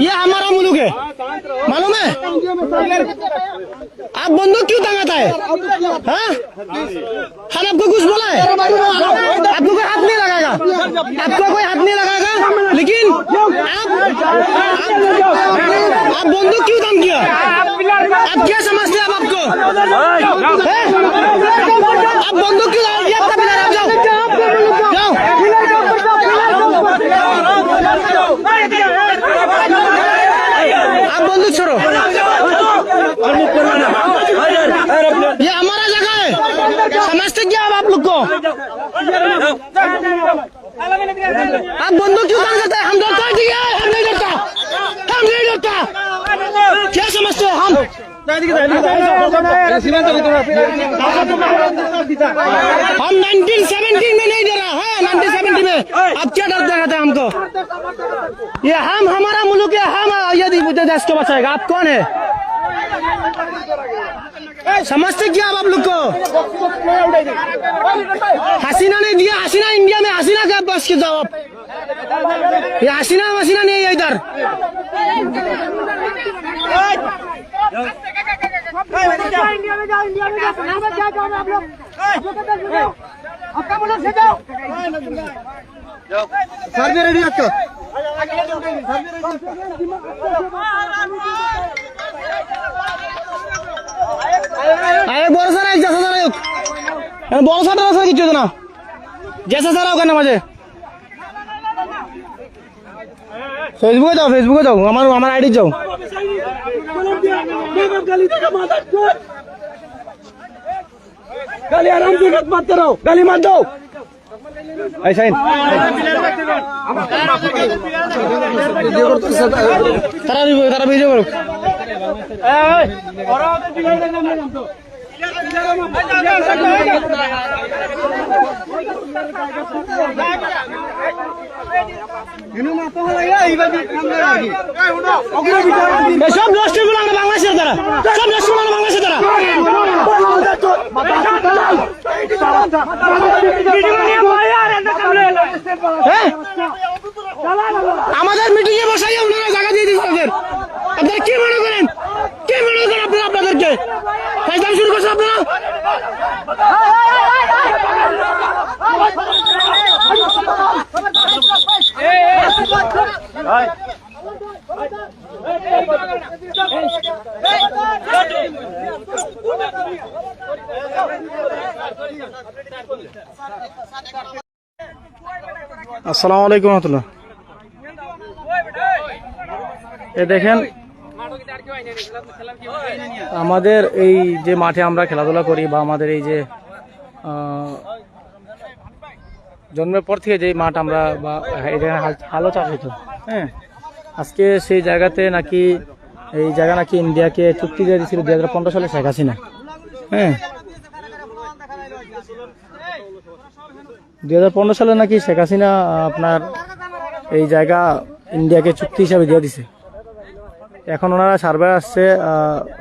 ये हमारा मुल्क है, मालूम है? आप बंदूक क्यों टांगाता है? हाँ? हम आपको कुछ बोला है? आपको कोई हाथ नहीं लगाएगा, आपको कोई हाथ नहीं लगाएगा, लेकिन आप बंदूक क्यों टांग किया? आप क्या समझते हैं? आप आपको आप बंदूक क्यों लगा दिया? आपका पिलर, आप जाओ जाओ। आप बंदूक छोड़ो, ये हमारा जगह है, समझते क्या आप लोग को? आप बंदूक क्यों टांग सकते हैं? हम डरता है, हम नहीं डरता, हम नहीं डरता। क्या समझते हो? हम 1970 में नहीं डरा है, 1970 में। अब क्या डर दिखाते हैं हमको? ये हम, हमारा मुल्क है, हम यदि देश को बचाएगा। आप कौन है? समझते क्या आप लोग को? हसीना नहीं दिया, हसीना इंडिया में, हसीना का बस के जाओ आप। ये हसीना वसीना नहीं है इधर। इंडिया में जाओ, इंडिया में जाओ, क्या चाहोगे आप लोग? आपका मुल्क से जाओ। सर भी रेडी आपको? আরে বড় স্যার এক জেসা স্যার বড় স্যার স্যার কিছু না জেসা স্যার ওখানে মাঝে ফেসবুকে যাও আমার আইডি যাও গালি আরাম से मत मारते रहो गाली मत दो ऐसा ही तारा वीडियो करो সব নষ্ট গুলো আমরা বাংলাদেশের দ্বারা সব নষ্ট গুলো বাংলাদেশের দ্বারা আমাদের মিটিং এ বসাইয়া ওনারা জায়গা দিয়ে দিচ্ছে আপনারা কি মনে করেন আপনারা আপনাদেরকে ফাইজলাম শুরু করছেন আপনারা আসসালামু আলাইকুম রহমতুল্লাহ। এ দেখেন আমাদের এই যে মাঠে আমরা খেলাধুলা করি বা আমাদের এই যে জন্মের পর থেকে যে মাঠ আমরা বা এখানে হালও চাষ হতো, হ্যাঁ, আজকে সেই জায়গাতে নাকি এই জায়গা নাকি ইন্ডিয়াকে চুক্তি দিয়ে দিয়েছিল 2015 সালে শেখ হাসিনা, হ্যাঁ 2015 সালে নাকি শেখ হাসিনা আপনার এই জায়গা ইন্ডিয়াকে চুক্তি হিসাবে দিয়ে দিছে। এখন ওনারা সার্ভে আসছে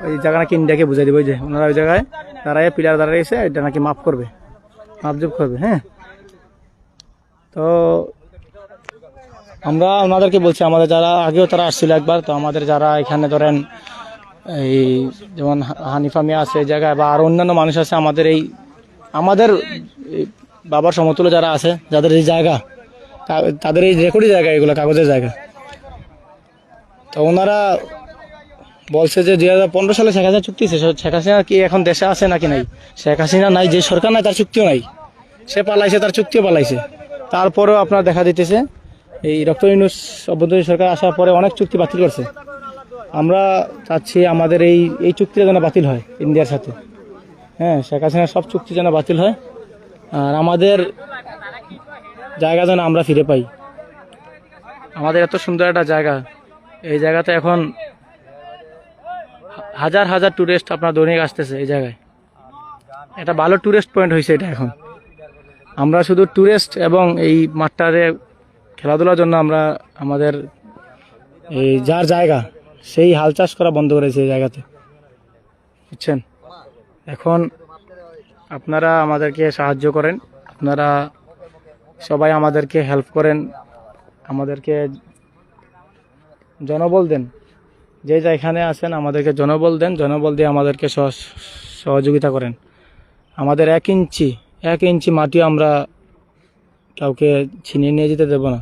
এই জায়গা নাকি ইন্ডিয়াকে বুঝাই দেবে, যে ওনারা ওই জায়গায় দাঁড়ায় পিলার দাঁড়াইছে, এটা নাকি মাপ করবে, মাপজুপ করবে। হ্যাঁ, তো আমরা ওনাদেরকে বলছি, আমাদের যারা আগেও তারা আসছিল একবার, তো আমাদের যারা এখানে ধরেন এই যেমন হানিফা মিয়া আছে এই জায়গায়, বা আর অন্যান্য মানুষ আছে আমাদের বাবার সমতুল্য যারা আছে, যাদের এই জায়গা, তাদের এই রেকর্ডি জায়গা, এগুলো কাগজের জায়গা, তো ওনারা বলছে যে 2015 সালে শেখ হাসিনা চুক্তি, শেখ হাসিনা কি এখন দেশে আছে নাকি নাই? শেখ হাসিনা নাই, যে সরকার নাই তার চুক্তিও নাই, সে পালাইছে, তার চুক্তিও পালাইছে। তারপরেও আপনার দেখা দিতেছে এই ডক্টর ইউনূস অভ্যন্তরীণ সরকার আসার পরে অনেক চুক্তি বাতিল করছে। আমরা চাচ্ছি আমাদের এই চুক্তিটা যেন বাতিল হয় ইন্ডিয়ার সাথে, হ্যাঁ, শেখ হাসিনার সব চুক্তি যেন বাতিল হয়, আর আমাদের জায়গা যেন আমরা ফিরে পাই। আমাদের এত সুন্দর একটা জায়গা, এই জায়গাতে এখন হাজার হাজার টুরিস্ট আপনার দৈনিক আসতেছে এই জায়গায়, এটা ভালো টুরিস্ট পয়েন্ট হয়েছে এটা। এখন আমরা শুধু টুরিস্ট এবং এই মাঠটারে খেলাধুলার জন্য আমরা আমাদের এই যার জায়গা সেই হাল চাষ করা বন্ধ করেছে এই জায়গাতে, বুঝছেন? এখন আপনারা আমাদেরকে সাহায্য করেন, আপনারা সবাই আমাদেরকে হেল্প করেন, আমাদেরকে জনবল দেন, যে যেখানে আছেন আমাদেরকে জনবল দেন, জনবল দিয়ে আমাদেরকে সহযোগিতা করেন। আমাদের 1 ইঞ্চি মাটিও আমরা কাউকে ছিনিয়ে নিয়ে যেতে দেব না।